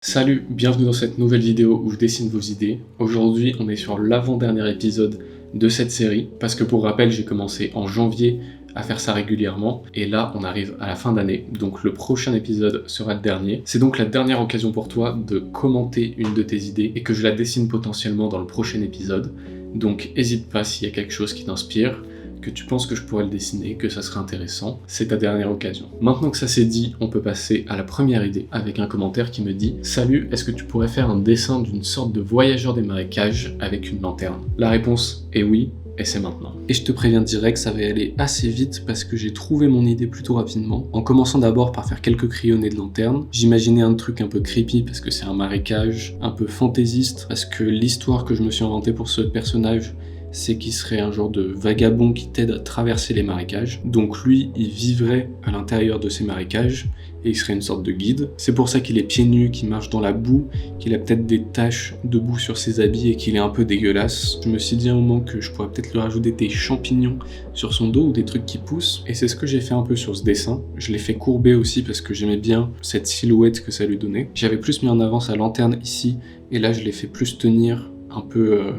Salut, bienvenue dans cette nouvelle vidéo où je dessine vos idées. Aujourd'hui, on est sur l'avant-dernier épisode de cette série, parce que pour rappel, j'ai commencé en janvier à faire ça régulièrement, et là, on arrive à la fin d'année, donc le prochain épisode sera le dernier. C'est donc la dernière occasion pour toi de commenter une de tes idées, et que je la dessine potentiellement dans le prochain épisode. Donc n'hésite pas s'il y a quelque chose qui t'inspire, que tu penses que je pourrais le dessiner, que ça serait intéressant, c'est ta dernière occasion. Maintenant que ça c'est dit, on peut passer à la première idée, avec un commentaire qui me dit « Salut, est-ce que tu pourrais faire un dessin d'une sorte de voyageur des marécages avec une lanterne ?» La réponse est oui, et c'est maintenant. Et je te préviens direct, ça va aller assez vite parce que j'ai trouvé mon idée plutôt rapidement. En commençant d'abord par faire quelques crayonnés de lanterne, j'imaginais un truc un peu creepy parce que c'est un marécage, un peu fantaisiste, parce que l'histoire que je me suis inventée pour ce personnage, c'est qu'il serait un genre de vagabond qui t'aide à traverser les marécages. Donc lui, il vivrait à l'intérieur de ces marécages et il serait une sorte de guide. C'est pour ça qu'il est pieds nus, qu'il marche dans la boue, qu'il a peut-être des taches de boue sur ses habits et qu'il est un peu dégueulasse. Je me suis dit à un moment que je pourrais peut-être lui rajouter des champignons sur son dos ou des trucs qui poussent. Et c'est ce que j'ai fait un peu sur ce dessin. Je l'ai fait courber aussi parce que j'aimais bien cette silhouette que ça lui donnait. J'avais plus mis en avant sa lanterne ici et là je l'ai fait plus tenir un peu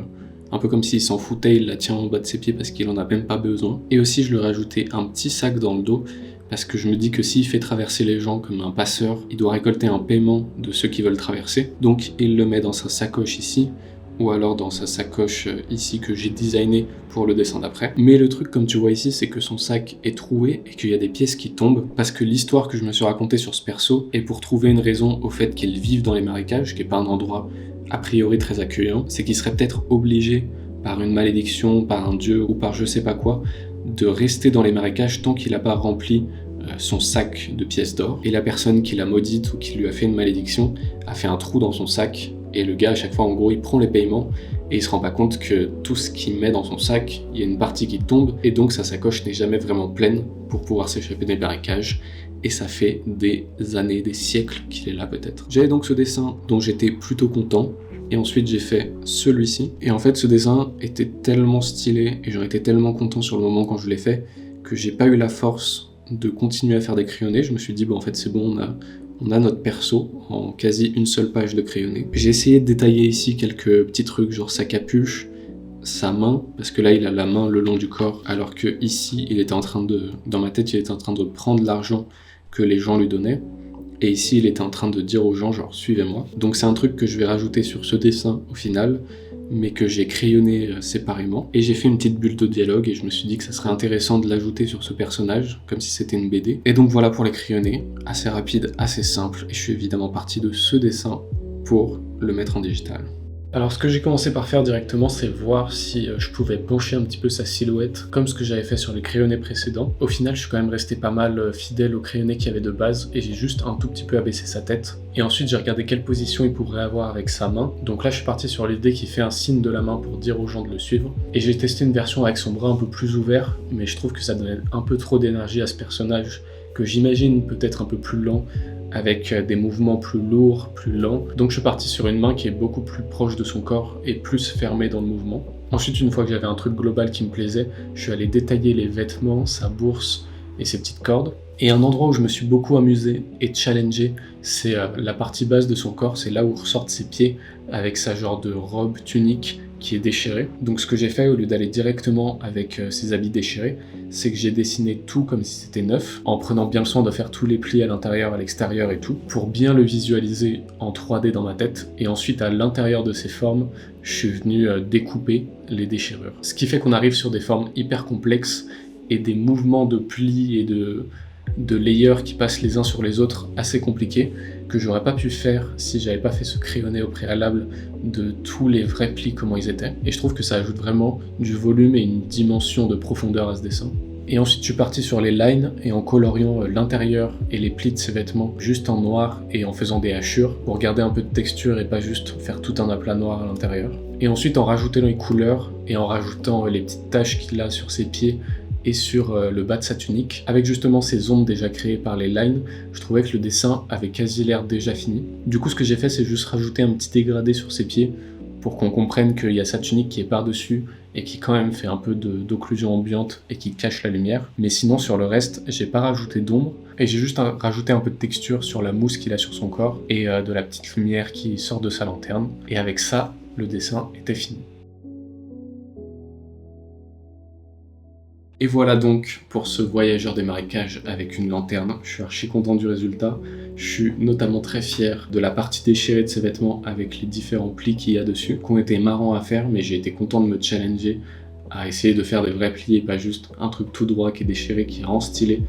comme s'il s'en foutait, il la tient en bas de ses pieds parce qu'il en a même pas besoin. Et aussi je lui ai rajouté un petit sac dans le dos parce que je me dis que s'il fait traverser les gens comme un passeur, il doit récolter un paiement de ceux qui veulent traverser. Donc il le met dans sa sacoche ici, ou alors dans sa sacoche ici que j'ai designé pour le dessin d'après. Mais le truc, comme tu vois ici, c'est que son sac est troué et qu'il y a des pièces qui tombent, parce que l'histoire que je me suis racontée sur ce perso est pour trouver une raison au fait qu'il vive dans les marécages, qui est pas un endroit a priori très accueillant, c'est qu'il serait peut-être obligé par une malédiction, par un dieu ou par je sais pas quoi, de rester dans les marécages tant qu'il n'a pas rempli son sac de pièces d'or. Et la personne qui l'a maudite ou qui lui a fait une malédiction a fait un trou dans son sac, et le gars à chaque fois en gros il prend les paiements et il se rend pas compte que tout ce qu'il met dans son sac, il y a une partie qui tombe et donc sa sacoche n'est jamais vraiment pleine pour pouvoir s'échapper des marécages. Et ça fait des années, des siècles qu'il est là peut-être. J'avais donc ce dessin dont j'étais plutôt content, et ensuite j'ai fait celui-ci. Et en fait ce dessin était tellement stylé, et j'en étais tellement content sur le moment quand je l'ai fait, que j'ai pas eu la force de continuer à faire des crayonnés. Je me suis dit bon en fait c'est bon, on a notre perso en quasi une seule page de crayonné. J'ai essayé de détailler ici quelques petits trucs, genre sa capuche, sa main, parce que là il a la main le long du corps, alors que ici il était en train de, dans ma tête il était en train de prendre l'argent que les gens lui donnaient, et ici il était en train de dire aux gens genre suivez-moi. Donc c'est un truc que je vais rajouter sur ce dessin au final, mais que j'ai crayonné séparément, et j'ai fait une petite bulle de dialogue et je me suis dit que ça serait intéressant de l'ajouter sur ce personnage, comme si c'était une BD. Et donc voilà pour les crayonnés, assez rapide, assez simple, et je suis évidemment parti de ce dessin pour le mettre en digital. Alors ce que j'ai commencé par faire directement, c'est voir si je pouvais pencher un petit peu sa silhouette, comme ce que j'avais fait sur les crayonnés précédents. Au final, je suis quand même resté pas mal fidèle au crayonné qu'il y avait de base, et j'ai juste un tout petit peu abaissé sa tête. Et ensuite, j'ai regardé quelle position il pourrait avoir avec sa main. Donc là, je suis parti sur l'idée qu'il fait un signe de la main pour dire aux gens de le suivre. Et j'ai testé une version avec son bras un peu plus ouvert, mais je trouve que ça donnait un peu trop d'énergie à ce personnage, que j'imagine peut-être un peu plus lent, avec des mouvements plus lourds, plus lents. Donc je suis parti sur une main qui est beaucoup plus proche de son corps et plus fermée dans le mouvement. Ensuite, une fois que j'avais un truc global qui me plaisait, je suis allé détailler les vêtements, sa bourse et ses petites cordes. Et un endroit où je me suis beaucoup amusé et challengé, c'est la partie basse de son corps, c'est là où ressortent ses pieds avec sa genre de robe tunique qui est déchirée. Donc ce que j'ai fait, au lieu d'aller directement avec ses habits déchirés, c'est que j'ai dessiné tout comme si c'était neuf, en prenant bien le soin de faire tous les plis à l'intérieur, à l'extérieur et tout, pour bien le visualiser en 3D dans ma tête, et ensuite à l'intérieur de ces formes, je suis venu découper les déchirures. Ce qui fait qu'on arrive sur des formes hyper complexes, et des mouvements de plis et de layers qui passent les uns sur les autres assez compliqués, que j'aurais pas pu faire si j'avais pas fait ce crayonné au préalable de tous les vrais plis comment ils étaient. Et je trouve que ça ajoute vraiment du volume et une dimension de profondeur à ce dessin. Et ensuite je suis parti sur les lines et en coloriant l'intérieur et les plis de ses vêtements juste en noir et en faisant des hachures pour garder un peu de texture et pas juste faire tout un aplat noir à l'intérieur. Et ensuite en rajoutant les couleurs et en rajoutant les petites taches qu'il a sur ses pieds et sur le bas de sa tunique, avec justement ces ombres déjà créées par les lines, je trouvais que le dessin avait quasi l'air déjà fini. Du coup ce que j'ai fait c'est juste rajouter un petit dégradé sur ses pieds pour qu'on comprenne qu'il y a sa tunique qui est par-dessus et qui quand même fait un peu d'occlusion ambiante et qui cache la lumière. Mais sinon sur le reste, j'ai pas rajouté d'ombre, et j'ai juste rajouté un peu de texture sur la mousse qu'il a sur son corps et de la petite lumière qui sort de sa lanterne. Et avec ça, le dessin était fini. Et voilà donc pour ce voyageur des marécages avec une lanterne. Je suis archi content du résultat. Je suis notamment très fier de la partie déchirée de ses vêtements avec les différents plis qu'il y a dessus, qui ont été marrants à faire, mais j'ai été content de me challenger à essayer de faire des vrais plis et pas juste un truc tout droit qui est déchiré, qui rend stylé,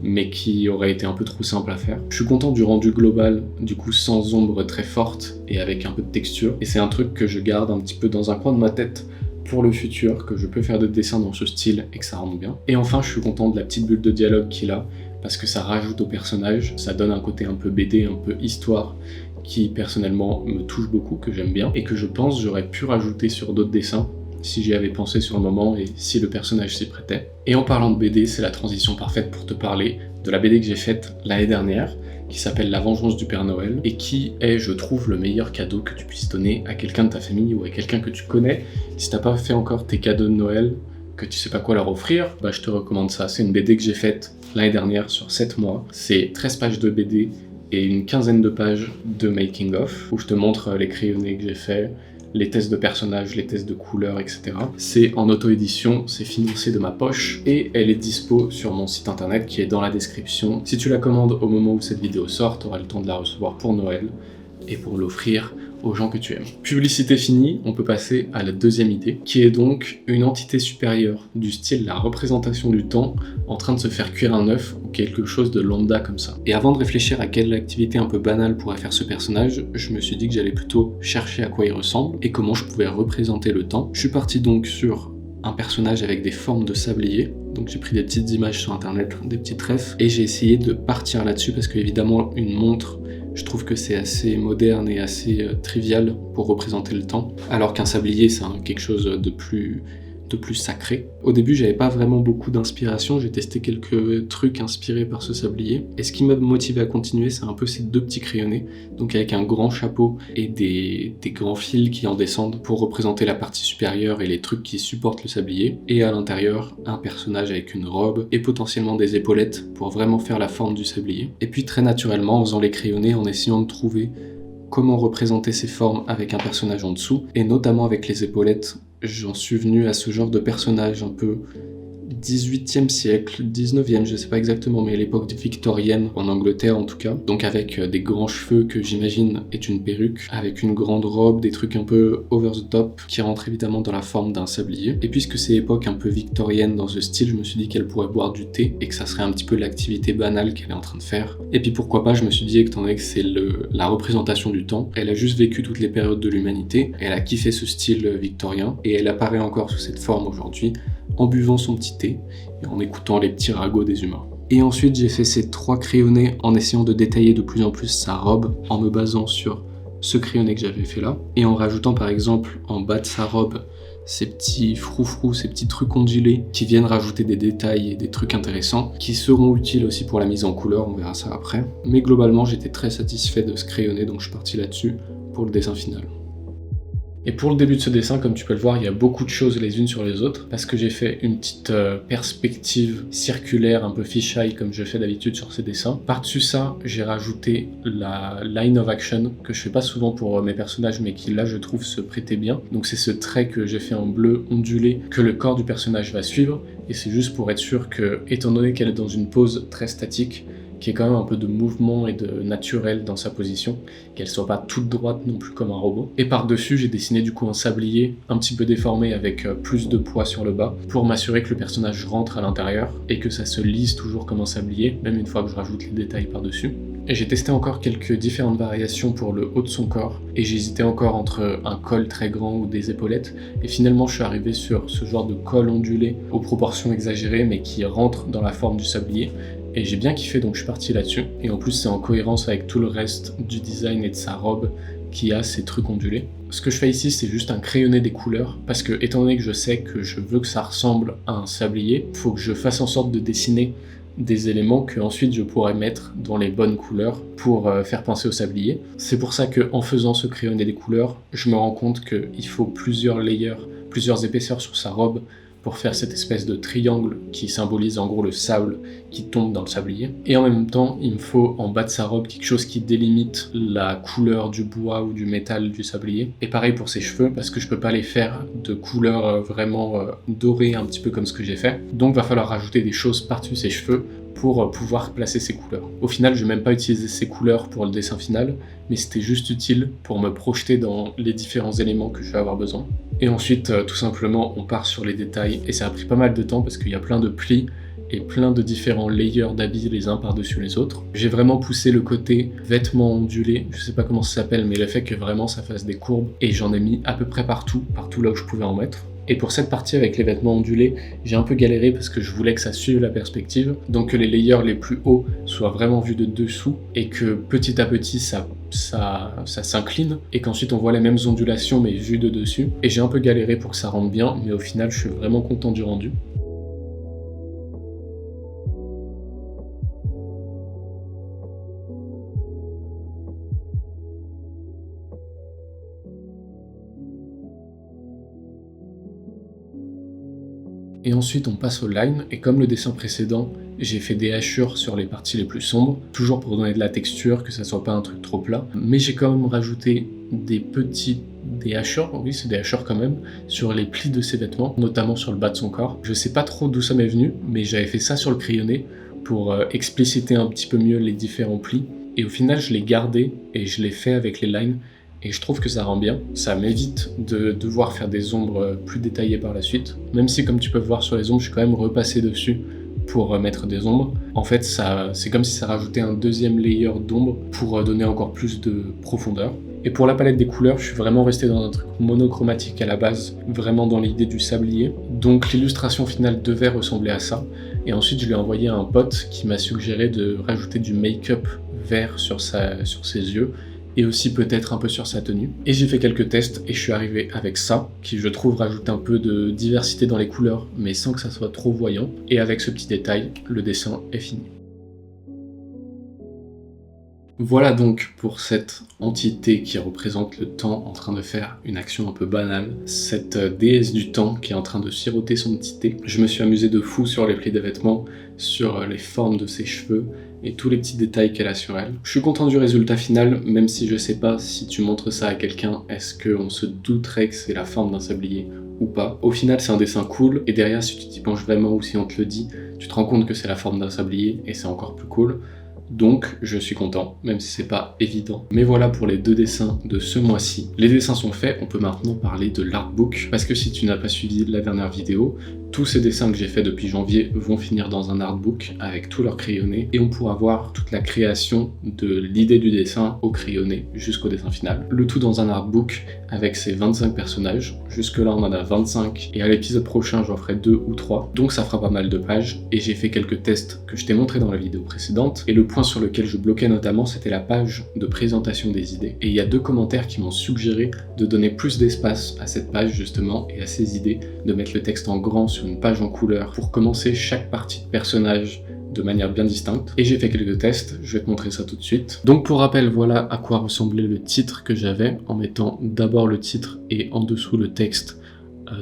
mais qui aurait été un peu trop simple à faire. Je suis content du rendu global, du coup sans ombre très forte et avec un peu de texture. Et c'est un truc que je garde un petit peu dans un coin de ma tête pour le futur, que je peux faire des dessins dans ce style et que ça rende bien. Et enfin, je suis content de la petite bulle de dialogue qu'il a, parce que ça rajoute au personnage, ça donne un côté un peu BD, un peu histoire, qui personnellement me touche beaucoup, que j'aime bien, et que je pense j'aurais pu rajouter sur d'autres dessins, si j'y avais pensé sur le moment et si le personnage s'y prêtait. Et en parlant de BD, c'est la transition parfaite pour te parler de la BD que j'ai faite l'année dernière, qui s'appelle La Vengeance du Père Noël, et qui est, je trouve, le meilleur cadeau que tu puisses donner à quelqu'un de ta famille ou à quelqu'un que tu connais. Si t'as pas fait encore tes cadeaux de Noël, que tu sais pas quoi leur offrir, bah je te recommande ça. C'est une BD que j'ai faite l'année dernière sur 7 mois. C'est 13 pages de BD et une quinzaine de pages de making of, où je te montre les crayonnés que j'ai fait, les tests de personnages, les tests de couleurs, etc. C'est en auto-édition, c'est financé de ma poche, et elle est dispo sur mon site internet qui est dans la description. Si tu la commandes au moment où cette vidéo sort, tu auras le temps de la recevoir pour Noël, et pour l'offrir aux gens que tu aimes. Publicité finie, on peut passer à la deuxième idée, qui est donc une entité supérieure, du style la représentation du temps, en train de se faire cuire un œuf ou quelque chose de lambda comme ça. Et avant de réfléchir à quelle activité un peu banale pourrait faire ce personnage, je me suis dit que j'allais plutôt chercher à quoi il ressemble et comment je pouvais représenter le temps. Je suis parti donc sur un personnage avec des formes de sablier. Donc j'ai pris des petites images sur internet, des petites refs, et j'ai essayé de partir là-dessus parce qu'évidemment une montre, je trouve que c'est assez moderne et assez trivial pour représenter le temps, alors qu'un sablier c'est quelque chose de plus sacré. Au début, j'avais pas vraiment beaucoup d'inspiration, j'ai testé quelques trucs inspirés par ce sablier, et ce qui m'a motivé à continuer, c'est un peu ces deux petits crayonnés, donc avec un grand chapeau et des grands fils qui en descendent pour représenter la partie supérieure et les trucs qui supportent le sablier, et à l'intérieur, un personnage avec une robe et potentiellement des épaulettes pour vraiment faire la forme du sablier. Et puis très naturellement, en faisant les crayonnés, en essayant de trouver comment représenter ces formes avec un personnage en dessous, et notamment avec les épaulettes, j'en suis venu à ce genre de personnage un peu 18e siècle, 19e, je sais pas exactement, mais à l'époque victorienne, en Angleterre en tout cas, donc avec des grands cheveux que j'imagine est une perruque, avec une grande robe, des trucs un peu over the top, qui rentrent évidemment dans la forme d'un sablier. Et puisque c'est époque un peu victorienne dans ce style, je me suis dit qu'elle pourrait boire du thé, et que ça serait un petit peu l'activité banale qu'elle est en train de faire. Et puis pourquoi pas, je me suis dit, étant donné que c'est la représentation du temps, elle a juste vécu toutes les périodes de l'humanité, elle a kiffé ce style victorien, et elle apparaît encore sous cette forme aujourd'hui, en buvant son petit thé et en écoutant les petits ragots des humains. Et ensuite j'ai fait ces 3 crayonnés en essayant de détailler de plus en plus sa robe, en me basant sur ce crayonné que j'avais fait là, et en rajoutant par exemple en bas de sa robe ces petits froufrous, ces petits trucs ondulés qui viennent rajouter des détails et des trucs intéressants qui seront utiles aussi pour la mise en couleur, on verra ça après. Mais globalement j'étais très satisfait de ce crayonné, donc je suis parti là-dessus pour le dessin final. Et pour le début de ce dessin, comme tu peux le voir, il y a beaucoup de choses les unes sur les autres, parce que j'ai fait une petite perspective circulaire, un peu fisheye, comme je fais d'habitude sur ces dessins. Par-dessus ça, j'ai rajouté la line of action, que je fais pas souvent pour mes personnages, mais qui là, je trouve, se prêtait bien. Donc c'est ce trait que j'ai fait en bleu ondulé, que le corps du personnage va suivre, et c'est juste pour être sûr que, étant donné qu'elle est dans une pose très statique, qui est quand même un peu de mouvement et de naturel dans sa position, qu'elle soit pas toute droite non plus comme un robot. Et par-dessus, j'ai dessiné du coup un sablier un petit peu déformé avec plus de poids sur le bas, pour m'assurer que le personnage rentre à l'intérieur et que ça se lisse toujours comme un sablier, même une fois que je rajoute les détails par-dessus. Et j'ai testé encore quelques différentes variations pour le haut de son corps, et j'hésitais encore entre un col très grand ou des épaulettes, et finalement je suis arrivé sur ce genre de col ondulé aux proportions exagérées mais qui rentre dans la forme du sablier. Et j'ai bien kiffé, donc je suis parti là-dessus. Et en plus, c'est en cohérence avec tout le reste du design et de sa robe qui a ces trucs ondulés. Ce que je fais ici, c'est juste un crayonné des couleurs, parce que étant donné que je sais que je veux que ça ressemble à un sablier, il faut que je fasse en sorte de dessiner des éléments que ensuite je pourrais mettre dans les bonnes couleurs pour faire penser au sablier. C'est pour ça qu'en faisant ce crayonné des couleurs, je me rends compte qu'il faut plusieurs layers, plusieurs épaisseurs sur sa robe, pour faire cette espèce de triangle qui symbolise en gros le sable qui tombe dans le sablier. Et en même temps, il me faut en bas de sa robe quelque chose qui délimite la couleur du bois ou du métal du sablier. Et pareil pour ses cheveux, parce que je peux pas les faire de couleur vraiment dorée, un petit peu comme ce que j'ai fait. Donc va falloir rajouter des choses par-dessus ses cheveux pour pouvoir placer ces couleurs. Au final, je vais même pas utiliser ces couleurs pour le dessin final, mais c'était juste utile pour me projeter dans les différents éléments que je vais avoir besoin. Et ensuite, tout simplement, on part sur les détails, et ça a pris pas mal de temps parce qu'il y a plein de plis et plein de différents layers d'habits les uns par-dessus les autres. J'ai vraiment poussé le côté vêtements ondulés, je sais pas comment ça s'appelle, mais le fait que vraiment ça fasse des courbes, et j'en ai mis à peu près partout là où je pouvais en mettre. Et pour cette partie avec les vêtements ondulés, j'ai un peu galéré parce que je voulais que ça suive la perspective, donc que les layers les plus hauts soient vraiment vus de dessous et que petit à petit ça s'incline et qu'ensuite on voit les mêmes ondulations mais vues de dessus. Et j'ai un peu galéré pour que ça rentre bien, mais au final je suis vraiment content du rendu. Et ensuite on passe au line, et comme le dessin précédent, j'ai fait des hachures sur les parties les plus sombres, toujours pour donner de la texture, que ça soit pas un truc trop plat, mais j'ai quand même rajouté des hachures, oui c'est des hachures quand même, sur les plis de ses vêtements, notamment sur le bas de son corps. Je sais pas trop d'où ça m'est venu, mais j'avais fait ça sur le crayonné pour expliciter un petit peu mieux les différents plis, et au final je l'ai gardé et je l'ai fait avec les lines. Et je trouve que ça rend bien, ça m'évite de devoir faire des ombres plus détaillées par la suite, même si comme tu peux voir sur les ombres, je suis quand même repassé dessus pour mettre des ombres. En fait, c'est comme si ça rajoutait un deuxième layer d'ombre pour donner encore plus de profondeur. Et pour la palette des couleurs, je suis vraiment resté dans un truc monochromatique à la base, vraiment dans l'idée du sablier. Donc l'illustration finale devait ressembler à ça. Et ensuite, je lui ai envoyé à un pote qui m'a suggéré de rajouter du make-up vert sur ses yeux, et aussi peut-être un peu sur sa tenue. Et j'ai fait quelques tests et je suis arrivé avec ça, qui je trouve rajoute un peu de diversité dans les couleurs, mais sans que ça soit trop voyant. Et avec ce petit détail, le dessin est fini. Voilà donc pour cette entité qui représente le temps en train de faire une action un peu banale, cette déesse du temps qui est en train de siroter son petit thé. Je me suis amusé de fou sur les plis des vêtements, sur les formes de ses cheveux et tous les petits détails qu'elle a sur elle. Je suis content du résultat final, même si je sais pas si tu montres ça à quelqu'un, est-ce qu'on se douterait que c'est la forme d'un sablier ou pas. Au final c'est un dessin cool, et derrière si tu t'y penches vraiment ou si on te le dit, tu te rends compte que c'est la forme d'un sablier et c'est encore plus cool. Donc je suis content, même si c'est pas évident. Mais voilà pour les 2 dessins de ce mois-ci. Les dessins sont faits, on peut maintenant parler de l'artbook, parce que si tu n'as pas suivi la dernière vidéo, tous ces dessins que j'ai faits depuis janvier vont finir dans un artbook avec tout leur crayonné, et on pourra voir toute la création de l'idée du dessin au crayonné jusqu'au dessin final. Le tout dans un artbook avec ses 25 personnages. Jusque là on en a 25, et à l'épisode prochain j'en ferai 2 ou 3, donc ça fera pas mal de pages. Et j'ai fait quelques tests que je t'ai montré dans la vidéo précédente, et le point sur lequel je bloquais notamment, c'était la page de présentation des idées. Et il y a 2 commentaires qui m'ont suggéré de donner plus d'espace à cette page justement et à ces idées, de mettre le texte en grand sur une page en couleur pour commencer chaque partie de personnage de manière bien distincte. Et j'ai fait quelques tests, je vais te montrer ça tout de suite. Donc pour rappel, voilà à quoi ressemblait le titre que j'avais, en mettant d'abord le titre et en dessous le texte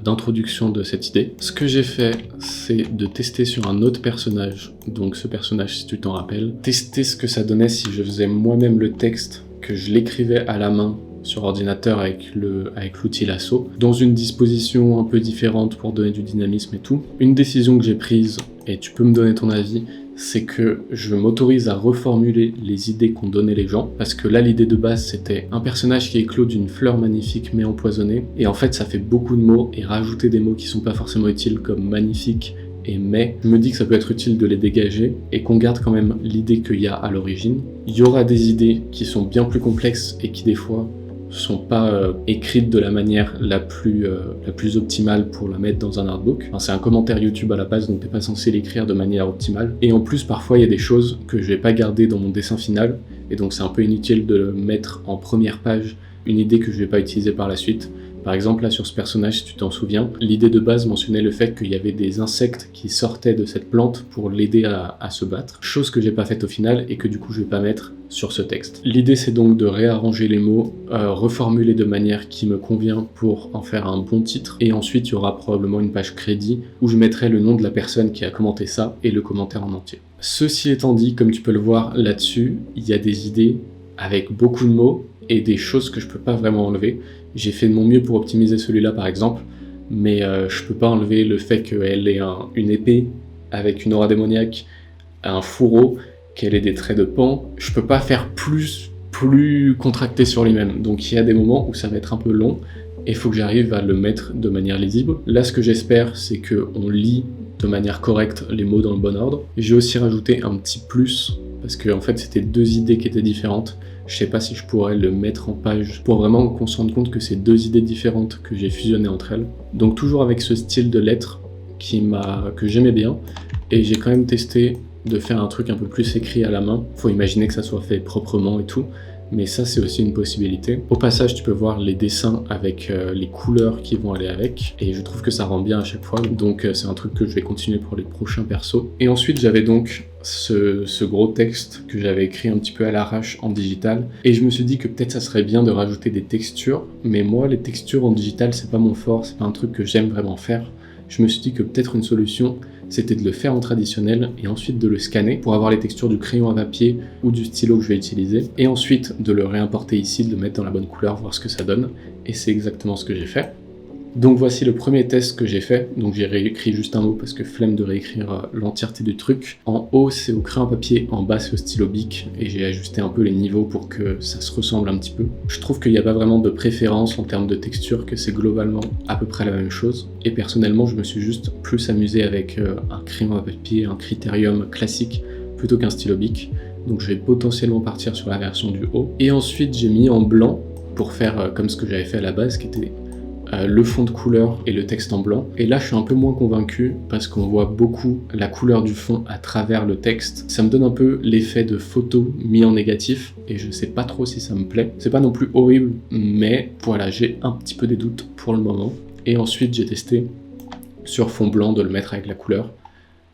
d'introduction de cette idée. Ce que j'ai fait, c'est de tester sur un autre personnage, donc ce personnage si tu t'en rappelles, tester ce que ça donnait si je faisais moi-même le texte, que je l'écrivais à la main sur ordinateur avec l'outil Lasso, dans une disposition un peu différente pour donner du dynamisme et tout. Une décision que j'ai prise, et tu peux me donner ton avis, c'est que je m'autorise à reformuler les idées qu'ont donné les gens, parce que là l'idée de base c'était un personnage qui éclot d'une fleur magnifique mais empoisonnée, et en fait ça fait beaucoup de mots, et rajouter des mots qui sont pas forcément utiles comme magnifique et mais, je me dis que ça peut être utile de les dégager et qu'on garde quand même l'idée qu'il y a à l'origine. Il y aura des idées qui sont bien plus complexes et qui des fois sont pas écrites de la manière la plus optimale pour la mettre dans un artbook. Enfin, c'est un commentaire YouTube à la base, donc t'es pas censé l'écrire de manière optimale. Et en plus, parfois, il y a des choses que je vais pas garder dans mon dessin final, et donc c'est un peu inutile de mettre en première page une idée que je vais pas utiliser par la suite. Par exemple, là sur ce personnage, si tu t'en souviens, l'idée de base mentionnait le fait qu'il y avait des insectes qui sortaient de cette plante pour l'aider à se battre, chose que j'ai pas faite au final et que du coup je vais pas mettre sur ce texte. L'idée c'est donc de réarranger les mots, reformuler de manière qui me convient pour en faire un bon titre, et ensuite il y aura probablement une page crédit où je mettrai le nom de la personne qui a commenté ça et le commentaire en entier. Ceci étant dit, comme tu peux le voir là-dessus, il y a des idées avec beaucoup de mots et des choses que je peux pas vraiment enlever. J'ai fait de mon mieux pour optimiser celui-là par exemple, mais je peux pas enlever le fait qu'elle ait une épée avec une aura démoniaque, un fourreau, qu'elle ait des traits de pan. Je peux pas faire plus contracté sur lui-même. Donc il y a des moments où ça va être un peu long et il faut que j'arrive à le mettre de manière lisible. Là, ce que j'espère, c'est qu'on lit de manière correcte les mots dans le bon ordre. J'ai aussi rajouté un petit plus parce que en fait c'était deux idées qui étaient différentes. Je sais pas si je pourrais le mettre en page pour vraiment qu'on se rende compte que c'est deux idées différentes que j'ai fusionnées entre elles. Donc toujours avec ce style de lettre que j'aimais bien, et j'ai quand même testé de faire un truc un peu plus écrit à la main. Faut imaginer que ça soit fait proprement et tout, mais ça c'est aussi une possibilité. Au passage, tu peux voir les dessins avec les couleurs qui vont aller avec, et je trouve que ça rend bien à chaque fois, donc c'est un truc que je vais continuer pour les prochains persos. Et ensuite j'avais donc ce gros texte que j'avais écrit un petit peu à l'arrache en digital, et je me suis dit que peut-être ça serait bien de rajouter des textures, mais moi les textures en digital c'est pas mon fort, c'est pas un truc que j'aime vraiment faire. Je me suis dit que peut-être une solution c'était de le faire en traditionnel et ensuite de le scanner pour avoir les textures du crayon à papier ou du stylo que je vais utiliser, et ensuite de le réimporter ici, de le mettre dans la bonne couleur, voir ce que ça donne, et c'est exactement ce que j'ai fait. Donc voici le premier test que j'ai fait. Donc j'ai réécrit juste un mot parce que flemme de réécrire l'entièreté du truc. En haut c'est au crayon à papier, en bas c'est au stylo bic, et j'ai ajusté un peu les niveaux pour que ça se ressemble un petit peu. Je trouve qu'il n'y a pas vraiment de préférence en termes de texture, que c'est globalement à peu près la même chose. Et personnellement je me suis juste plus amusé avec un crayon à papier, un critérium classique, plutôt qu'un stylo bic. Donc je vais potentiellement partir sur la version du haut. Et ensuite j'ai mis en blanc pour faire comme ce que j'avais fait à la base, qui était le fond de couleur et le texte en blanc. Et là je suis un peu moins convaincu parce qu'on voit beaucoup la couleur du fond à travers le texte. Ça me donne un peu l'effet de photo mis en négatif et je sais pas trop si ça me plaît. C'est pas non plus horrible, mais voilà, j'ai un petit peu des doutes pour le moment. Et ensuite j'ai testé sur fond blanc de le mettre avec la couleur,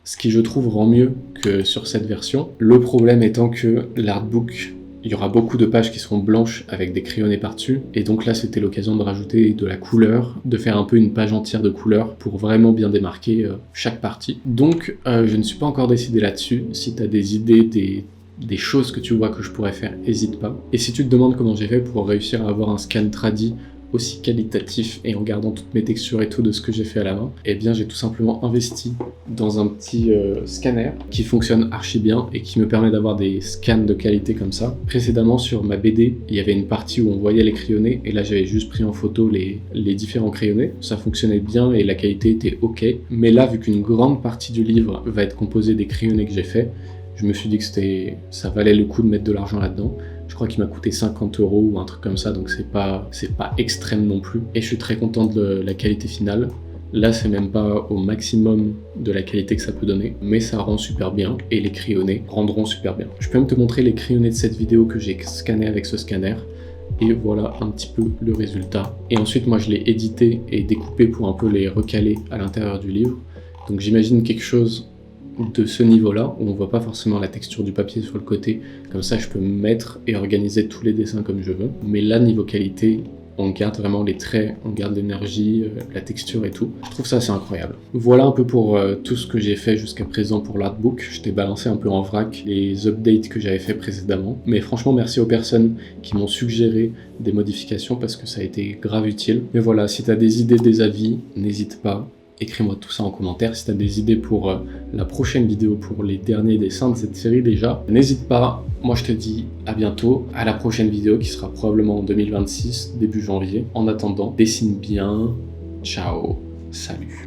ce qui je trouve rend mieux que sur cette version. Le problème étant que l'artbook, il y aura beaucoup de pages qui seront blanches avec des crayonnés par-dessus, et donc là c'était l'occasion de rajouter de la couleur, de faire un peu une page entière de couleurs pour vraiment bien démarquer chaque partie. Donc je ne suis pas encore décidé là-dessus. Si tu as des idées, des choses que tu vois que je pourrais faire, n'hésite pas. Et si tu te demandes comment j'ai fait pour réussir à avoir un scan tradi aussi qualitatif et en gardant toutes mes textures et tout de ce que j'ai fait à la main, eh bien j'ai tout simplement investi dans un petit scanner qui fonctionne archi bien et qui me permet d'avoir des scans de qualité comme ça. Précédemment sur ma BD, il y avait une partie où on voyait les crayonnés et là j'avais juste pris en photo les différents crayonnés. Ça fonctionnait bien et la qualité était ok. Mais là, vu qu'une grande partie du livre va être composée des crayonnés que j'ai fait, je me suis dit que ça valait le coup de mettre de l'argent là-dedans. Je crois qu'il m'a coûté 50 € ou un truc comme ça, donc c'est pas extrême non plus. Et je suis très content de la qualité finale. Là, c'est même pas au maximum de la qualité que ça peut donner, mais ça rend super bien et les crayonnés rendront super bien. Je peux même te montrer les crayonnés de cette vidéo que j'ai scanné avec ce scanner. Et voilà un petit peu le résultat. Et ensuite, moi, je l'ai édité et découpé pour un peu les recaler à l'intérieur du livre. Donc j'imagine quelque chose de ce niveau-là, où on voit pas forcément la texture du papier sur le côté, comme ça je peux me mettre et organiser tous les dessins comme je veux. Mais là, niveau qualité, on garde vraiment les traits, on garde l'énergie, la texture et tout. Je trouve ça assez incroyable. Voilà un peu pour tout ce que j'ai fait jusqu'à présent pour l'artbook. Je t'ai balancé un peu en vrac les updates que j'avais fait précédemment. Mais franchement, merci aux personnes qui m'ont suggéré des modifications parce que ça a été grave utile. Mais voilà, si t'as des idées, des avis, n'hésite pas. Écris-moi tout ça en commentaire si tu as des idées pour la prochaine vidéo, pour les derniers dessins de cette série déjà. N'hésite pas, moi je te dis à bientôt, à la prochaine vidéo qui sera probablement en 2026, début janvier. En attendant, dessine bien, ciao, salut.